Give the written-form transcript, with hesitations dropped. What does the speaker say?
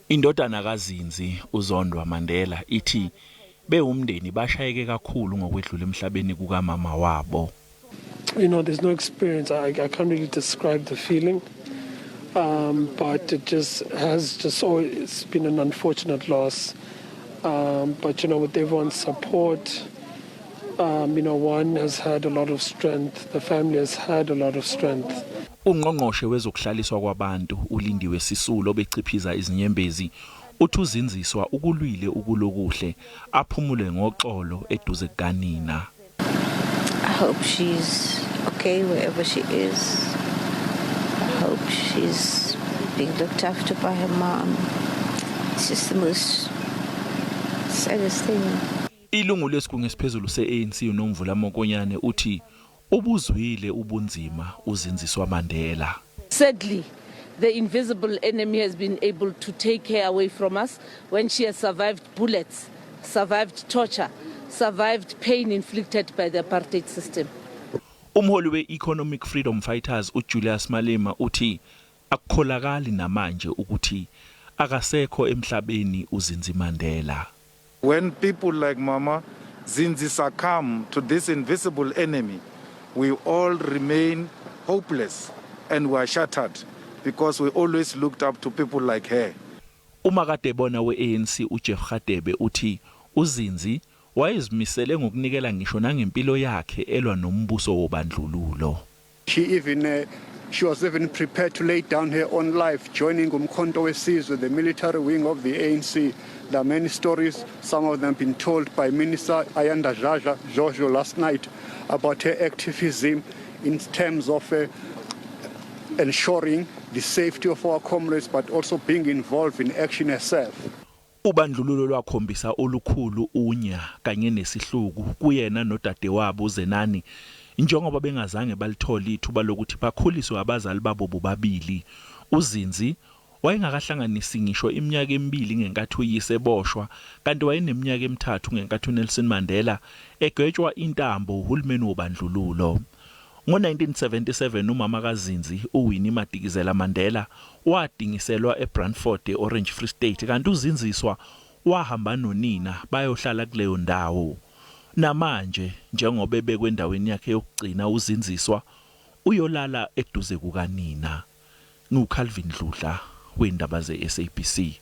Indodana kaZindzi uZondwa Mandela ithi bewumndeni bashayeke kakhulu ngokwedlula emhlabeni kukamama wabo. There's no experience. I can't really describe the feeling, but it has always been an unfortunate loss. But with everyone's support, one has had a lot of strength. The family has had a lot of strength. Ungqongqoshe wezokuhlaliswa kwabantu uLindiwe Sisulu obechiphiza izinyembezi uthi uZindziswa ukulwile ukulokuhle aphumule ngoxolo eduze kukanina. I hope she's okay wherever she is. I hope she's being looked after by her mom. It's just the most saddest thing. Ilungu lesigungu esiphezulu se-ANC uNomvula Mokonyane uthi ubuzwile ubunzima uZindziswa Mandela. Sadly, the invisible enemy has been able to take her away from us when she has survived bullets, survived torture, survived pain inflicted by the apartheid system. Umholi we-Economic Freedom Fighters uJulius Malema uthi akukholakali namanje ukuthi akasekho emhlabeni uZindzi Mandela. When people like Mama Zindzi succumb to this invisible enemy, we all remain hopeless and we are shattered because we always looked up to people like her. Umakadebona we-ANC uJeff Radebe uthi uZindzi wayezimisele ngokunikela ngisho nangempilo yakhe elwa nombuso wobandlululo. She was even prepared to lay down her own life, joining uMkhonto weSizwe, the military wing of the ANC. There are many stories, some of them been told by Minister Ayanda Jojo last night, about her activism in terms of ensuring the safety of our comrades, but also being involved in action herself. Ubandlululo lwakhombisa olukhulu unya kanye nesihluku kuyena nodadewabo uZenani njengoba bengazange balithola ithuba lokuthi bakhuliswe abazali babo bobabili. uZindzi wayengakahlanganisi ngisho iminyaka emibili ngenkathi uyise boshwa kanti wayeneminyaka emithathu ngenkathi uNelson Mandela egwetshwa intambo uhulumeni wobandlululo. Ngo-1977 umama kaZindzi uWinnie Madikizela Mandela wadingiselwa eBrandford eOrange Free State kanti uZindziswa wahamba nonina bayohlala kuleyo ndawo. Namanje njengoba ebekwe endaweni yakhe yokugcina uZindziswa uyolala eduze kukanina. NguCalvin Dludla weindaba ze-SABC.